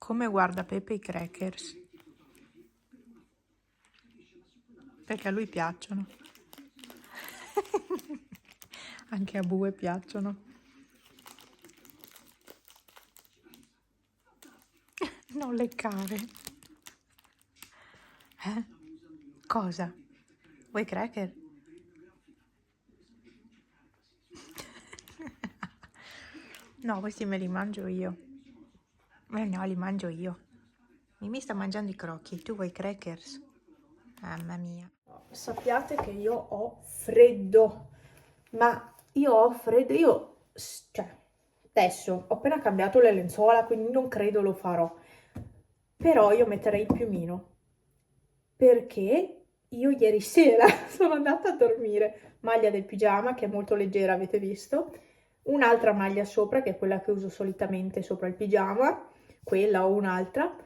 Come guarda Pepe i crackers? Perché a lui piacciono. Anche a Bue piacciono. Non leccare. Cosa? Vuoi cracker? No, questi me li mangio io. No, li mangio io. Mimì sta mangiando i crocchi. Tu vuoi crackers? Mamma mia. Sappiate che io ho freddo, ma io ho freddo, cioè, adesso ho appena cambiato le lenzuola, quindi non credo lo farò, però io metterei il piumino, perché io ieri sera sono andata a dormire, maglia del pigiama, che è molto leggera, avete visto, un'altra maglia sopra, che è quella che uso solitamente sopra il pigiama, quella o un'altra,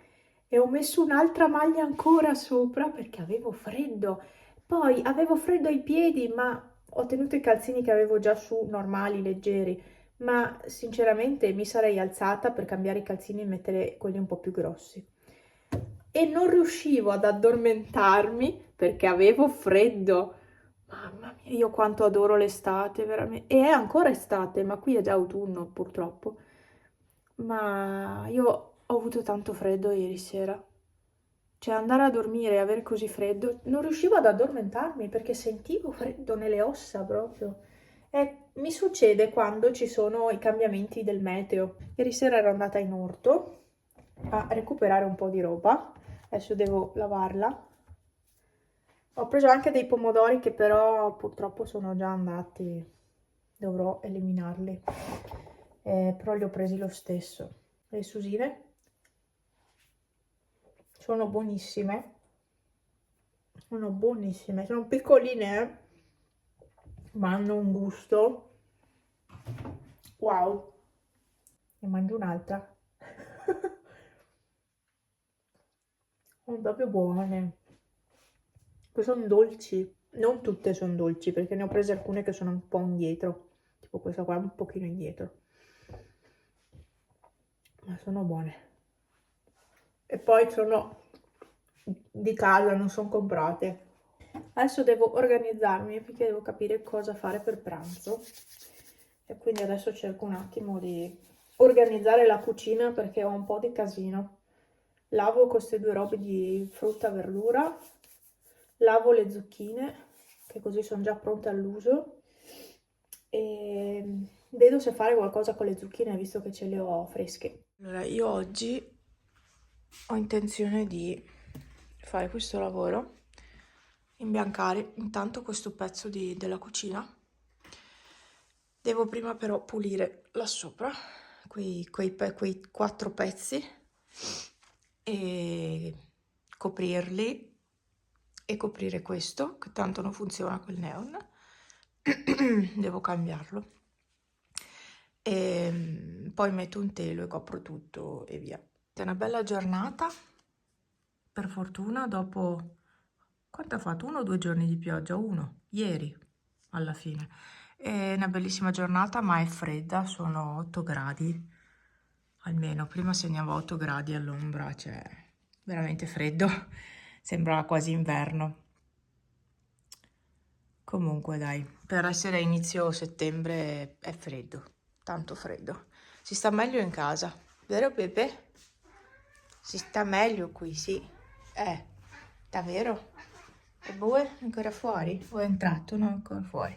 e ho messo un'altra maglia ancora sopra perché avevo freddo. Poi avevo freddo ai piedi, ma ho tenuto i calzini che avevo già su, normali, leggeri, ma sinceramente mi sarei alzata per cambiare i calzini e mettere quelli un po' più grossi. E non riuscivo ad addormentarmi perché avevo freddo. Mamma mia, io quanto adoro l'estate, veramente. E è ancora estate, ma qui è già autunno, purtroppo. Ma io ho avuto tanto freddo ieri sera. Cioè andare a dormire e avere così freddo, non riuscivo ad addormentarmi perché sentivo freddo nelle ossa proprio. E mi succede quando ci sono i cambiamenti del meteo. Ieri sera ero andata in orto a recuperare un po' di roba, adesso devo lavarla. Ho preso anche dei pomodori che però purtroppo sono già andati, dovrò eliminarli, però li ho presi lo stesso. Le susine sono buonissime. Sono piccoline, ma hanno un gusto. Wow, ne mangio un'altra. Sono proprio buone. Poi sono dolci. Non tutte sono dolci, perché ne ho prese alcune che sono un po' indietro. Tipo questa qua un pochino indietro. Ma sono buone. E poi sono di casa, non sono comprate. Adesso devo organizzarmi perché devo capire cosa fare per pranzo. E quindi adesso cerco un attimo di organizzare la cucina perché ho un po' di casino. Lavo queste due robe di frutta e verdura, lavo le zucchine che così sono già pronte all'uso e vedo se fare qualcosa con le zucchine visto che ce le ho fresche. Allora, io oggi ho intenzione di fare questo lavoro, imbiancare intanto questo pezzo della cucina. Devo prima però pulire là sopra, quei 4 pezzi, e coprirli e coprire questo, che tanto non funziona quel neon. Devo cambiarlo. E poi metto un telo e copro tutto e via. È una bella giornata, per fortuna, dopo... Quanto ha fatto? 1 o 2 giorni di pioggia? Uno, ieri, alla fine. È una bellissima giornata, ma è fredda, sono 8 gradi, almeno. Prima segnavo 8 gradi all'ombra, cioè veramente freddo, sembra quasi inverno. Comunque dai, per essere inizio settembre è freddo, tanto freddo. Si sta meglio in casa, vero Pepe? Si sta meglio qui, sì. Davvero? E Bue è ancora fuori? O è entrato? No, ancora fuori.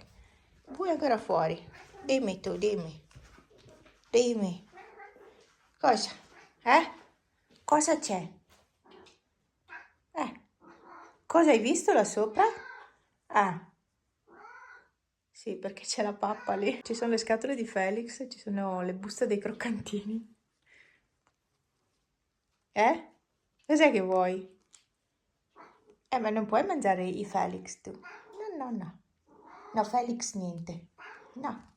Bue è ancora fuori. Dimmi tu, dimmi. Dimmi. Cosa? Cosa c'è? Cosa hai visto là sopra? Ah, sì, perché c'è la pappa lì. Ci sono le scatole di Felix, ci sono le buste dei croccantini. Cos'è che vuoi? Ma non puoi mangiare i Felix tu. No, no, no. No, Felix niente. No.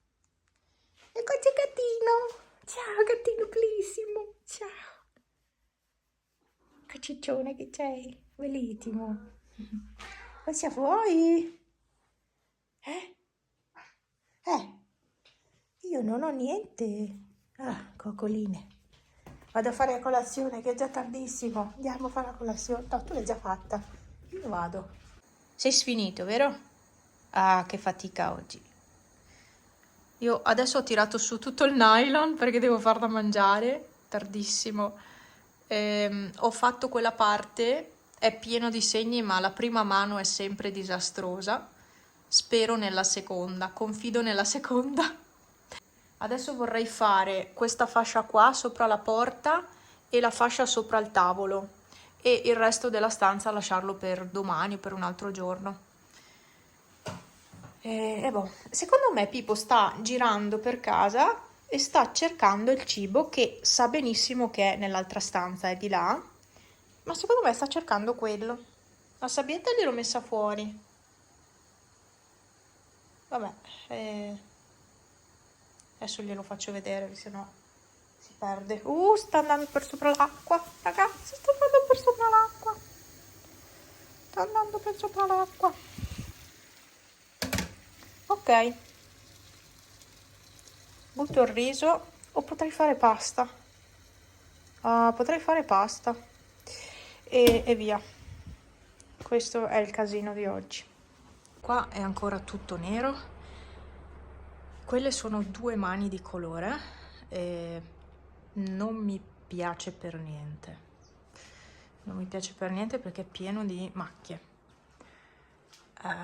E qua c'è gattino. Ciao, gattino bellissimo. Ciao. Che ciccione che sei. Bellissimo. Cosa vuoi? Eh? Io non ho niente. Ah, coccoline. Vado a fare colazione che è già tardissimo. Andiamo a fare la colazione. No, tu l'hai già fatta. Io vado. Sei sfinito, vero? Ah, che fatica oggi. Io adesso ho tirato su tutto il nylon perché devo far da mangiare. Tardissimo. Ho fatto quella parte, è pieno di segni, ma la prima mano è sempre disastrosa. Spero nella seconda, confido nella seconda. Adesso vorrei fare questa fascia qua sopra la porta e la fascia sopra il tavolo e il resto della stanza lasciarlo per domani o per un altro giorno. E boh, secondo me Pippo sta girando per casa e sta cercando il cibo che sa benissimo che è nell'altra stanza, è di là, ma secondo me sta cercando quello. La sabbietta gliel'ho messa fuori. Vabbè, adesso glielo faccio vedere, se no si perde. Sta andando per sopra l'acqua, ragazzi, sta andando per sopra l'acqua. Sta andando per sopra l'acqua. Ok. Butto il riso o potrei fare pasta. Potrei fare pasta. E via. Questo è il casino di oggi. Qua è ancora tutto nero. Quelle sono 2 mani di colore e non mi piace per niente. Non mi piace per niente perché è pieno di macchie.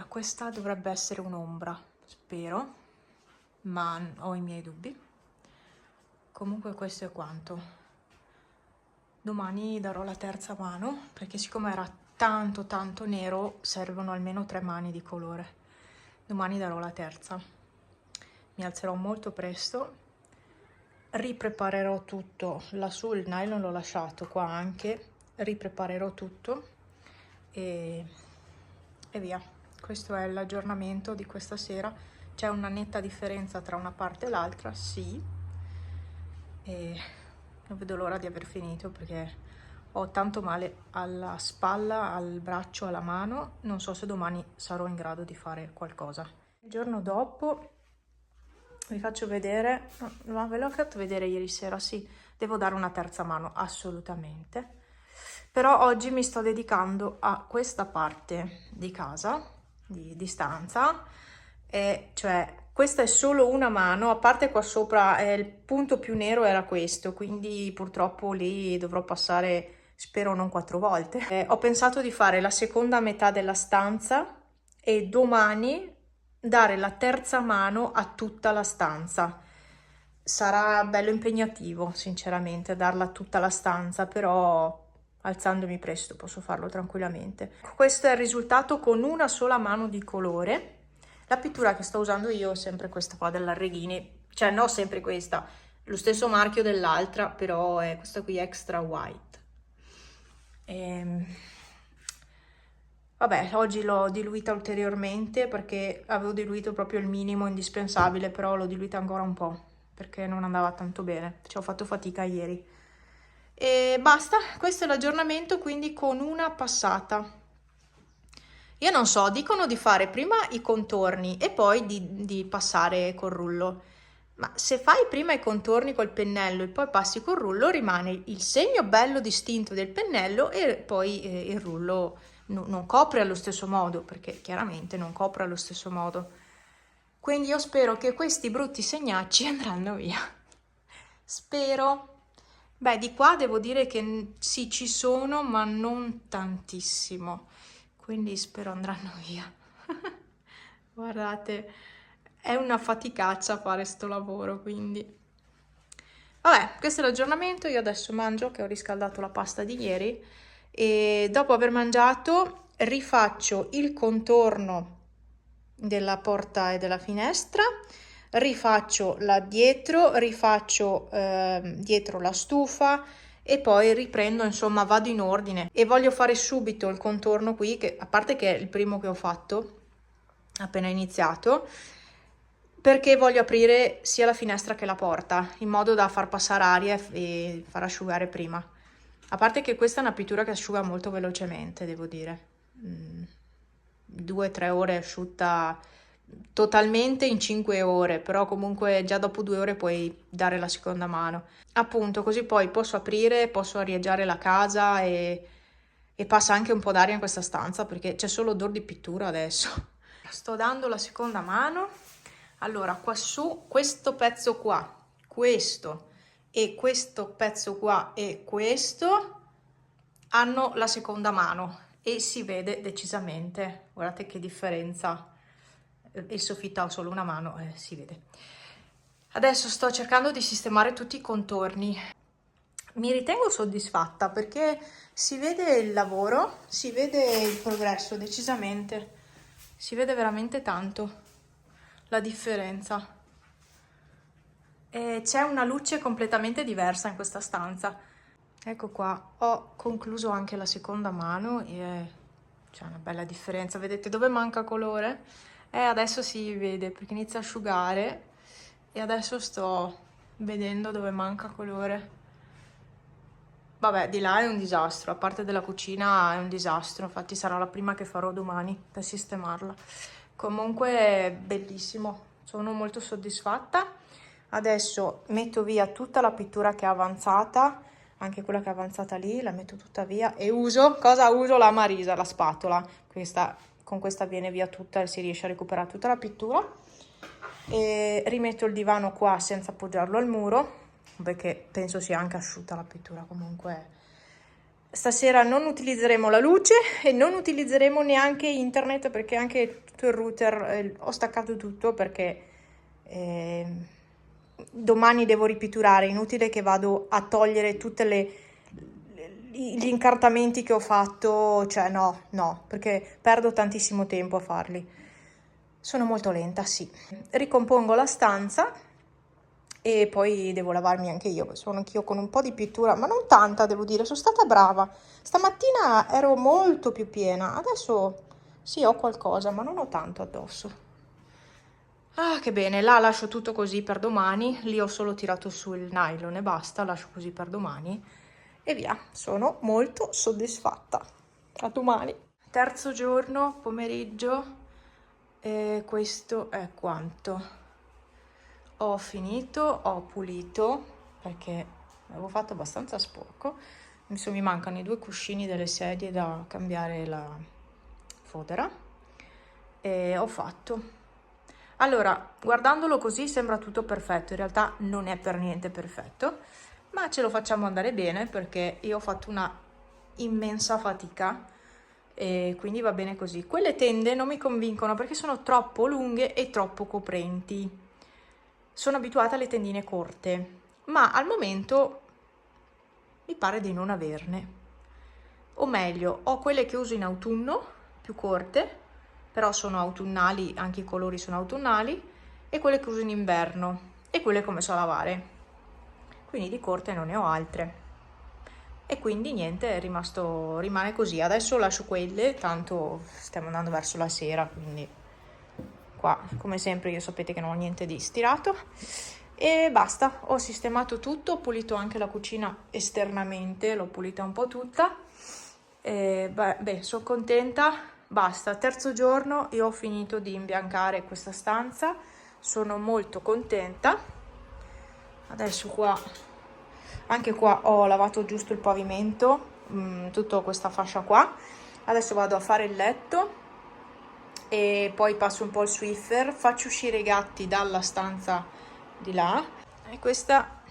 Questa dovrebbe essere un'ombra, spero, ma ho i miei dubbi. Comunque questo è quanto. Domani darò la terza mano perché siccome era tanto tanto nero servono almeno 3 mani di colore. Domani darò la terza. Mi alzerò molto presto, ripreparerò tutto, lassù il nylon l'ho lasciato, qua anche, ripreparerò tutto e via. Questo è l'aggiornamento di questa sera. C'è una netta differenza tra una parte e l'altra, sì, e non vedo l'ora di aver finito perché ho tanto male alla spalla, al braccio, alla mano, non so se domani sarò in grado di fare qualcosa. Il giorno dopo vi faccio vedere, no, ve l'ho fatto vedere ieri sera, sì, devo dare una terza mano, assolutamente. Però oggi mi sto dedicando a questa parte di casa, di stanza, e cioè questa è solo una mano, a parte qua sopra il punto più nero era questo, quindi purtroppo lì dovrò passare, spero non 4 volte. Ho pensato di fare la seconda metà della stanza e domani dare la terza mano a tutta la stanza. Sarà bello impegnativo, sinceramente, darla a tutta la stanza, però alzandomi presto posso farlo tranquillamente. Questo è il risultato con una sola mano di colore. La pittura che sto usando io è sempre questa qua dell'Arreghini, cioè no sempre questa, lo stesso marchio dell'altra, però è questa qui Extra White. Vabbè, oggi l'ho diluita ulteriormente perché avevo diluito proprio il minimo indispensabile, però l'ho diluita ancora un po' perché non andava tanto bene, ci ho fatto fatica ieri. E basta, questo è l'aggiornamento, quindi con una passata. Io non so, dicono di fare prima i contorni e poi di passare col rullo. Ma se fai prima i contorni col pennello e poi passi col rullo, rimane il segno bello distinto del pennello e poi il rullo non copre allo stesso modo, perché chiaramente non copre allo stesso modo. Quindi io spero che questi brutti segnacci andranno via. Spero. Beh, di qua devo dire che sì, ci sono, ma non tantissimo. Quindi spero andranno via. Guardate, è una faticaccia fare sto lavoro, quindi. Vabbè, questo è l'aggiornamento. Io adesso mangio, che ho riscaldato la pasta di ieri, e dopo aver mangiato rifaccio il contorno della porta e della finestra, rifaccio là dietro, rifaccio dietro la stufa e poi riprendo, insomma, vado in ordine e voglio fare subito il contorno qui, che a parte che è il primo che ho fatto appena iniziato, perché voglio aprire sia la finestra che la porta in modo da far passare aria e far asciugare prima. A parte che questa è una pittura che asciuga molto velocemente, devo dire. 2-3 ore asciutta totalmente in 5 ore, però comunque già dopo 2 ore puoi dare la seconda mano. Appunto, così poi posso aprire, posso arieggiare la casa e passa anche un po' d'aria in questa stanza perché c'è solo odore di pittura adesso. Sto dando la seconda mano. Allora, qua su, questo pezzo qua, questo e questo pezzo qua e questo hanno la seconda mano e si vede decisamente. Guardate che differenza. Il soffitto ha solo una mano, si vede. Adesso sto cercando di sistemare tutti i contorni. Mi ritengo soddisfatta perché si vede il lavoro, si vede il progresso decisamente, si vede veramente tanto la differenza. E c'è una luce completamente diversa in questa stanza. Ecco qua, ho concluso anche la seconda mano e c'è una bella differenza. Vedete dove manca colore? Adesso si vede perché inizia a asciugare e adesso sto vedendo dove manca colore. Vabbè, di là è un disastro, a parte della cucina è un disastro, infatti sarà la prima che farò domani per sistemarla. Comunque è bellissimo, sono molto soddisfatta. Adesso metto via tutta la pittura che è avanzata, anche quella che è avanzata lì, la metto tutta via e uso, cosa uso? La Marisa, la spatola. Con questa viene via tutta e si riesce a recuperare tutta la pittura. E rimetto il divano qua senza appoggiarlo al muro, perché penso sia anche asciutta la pittura. Comunque stasera non utilizzeremo la luce e non utilizzeremo neanche internet perché anche tutto il router ho staccato tutto perché domani devo ripitturare, inutile che vado a togliere tutte gli incartamenti che ho fatto, cioè no, perché perdo tantissimo tempo a farli. Sono molto lenta, sì. Ricompongo la stanza e poi devo lavarmi anche io, sono anch'io con un po' di pittura, ma non tanta, devo dire, sono stata brava. Stamattina ero molto più piena, adesso sì, ho qualcosa, ma non ho tanto addosso. Ah, che bene, là lascio tutto così per domani, lì ho solo tirato su il nylon e basta, lascio così per domani e via, sono molto soddisfatta. A domani. Terzo giorno, pomeriggio, e questo è quanto. Ho finito, ho pulito perché avevo fatto abbastanza sporco. Adesso mi mancano i 2 cuscini delle sedie da cambiare la fodera e ho fatto. Allora, guardandolo così sembra tutto perfetto, in realtà non è per niente perfetto, ma ce lo facciamo andare bene perché io ho fatto una immensa fatica e quindi va bene così. Quelle tende non mi convincono perché sono troppo lunghe e troppo coprenti. Sono abituata alle tendine corte, ma al momento mi pare di non averne. O meglio, ho quelle che uso in autunno, più corte, però sono autunnali, anche i colori sono autunnali, e quelle che uso in inverno, e quelle come so lavare. Quindi di corte non ne ho altre. E quindi niente, rimane così. Adesso lascio quelle, tanto stiamo andando verso la sera, quindi qua come sempre io sapete che non ho niente di stirato. E basta, ho sistemato tutto, ho pulito anche la cucina esternamente, l'ho pulita un po' tutta. E beh, sono contenta, basta, terzo giorno io ho finito di imbiancare questa stanza, sono molto contenta. Adesso qua, anche qua ho lavato giusto il pavimento, tutta questa fascia qua. Adesso vado a fare il letto e poi passo un po' il Swiffer, faccio uscire i gatti dalla stanza di là e questa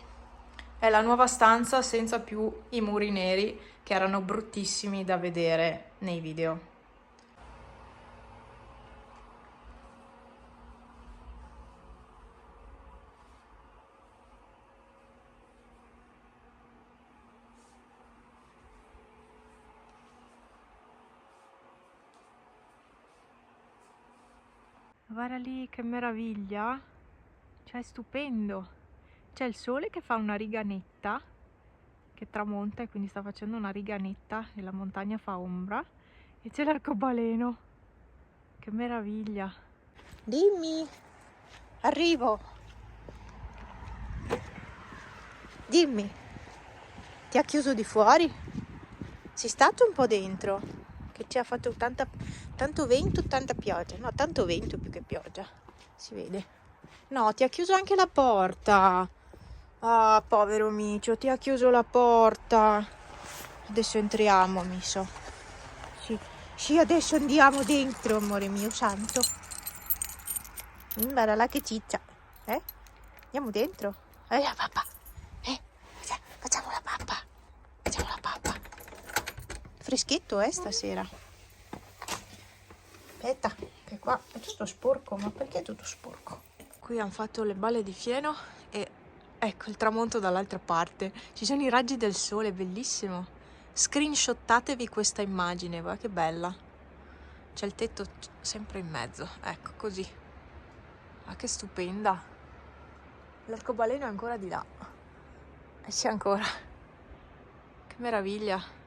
è la nuova stanza senza più i muri neri che erano bruttissimi da vedere nei video. Guarda lì che meraviglia, cioè è stupendo. C'è il sole che fa una riga netta, che tramonta e quindi sta facendo una riga netta e la montagna fa ombra, e c'è l'arcobaleno, che meraviglia. Dimmi, arrivo, dimmi, ti ha chiuso di fuori? Sei stato un po' dentro, che ci ha fatto tanto vento, tanta pioggia. No, tanto vento più che pioggia. Si vede. No, ti ha chiuso anche la porta. Ah, povero micio, ti ha chiuso la porta. Adesso entriamo, mi so. Sì, sì, adesso andiamo dentro, amore mio santo. Guarda là che ciccia. Andiamo dentro. La pappa. Facciamo la pappa. Facciamo la pappa. Freschetto, stasera. Aspetta, che qua è tutto sporco. Ma perché è tutto sporco? Qui hanno fatto le balle di fieno e ecco il tramonto dall'altra parte. Ci sono i raggi del sole, bellissimo. Screenshottatevi questa immagine, guarda che bella. C'è il tetto sempre in mezzo, ecco così. Ah, che stupenda. L'arcobaleno è ancora di là. E c'è ancora. Che meraviglia.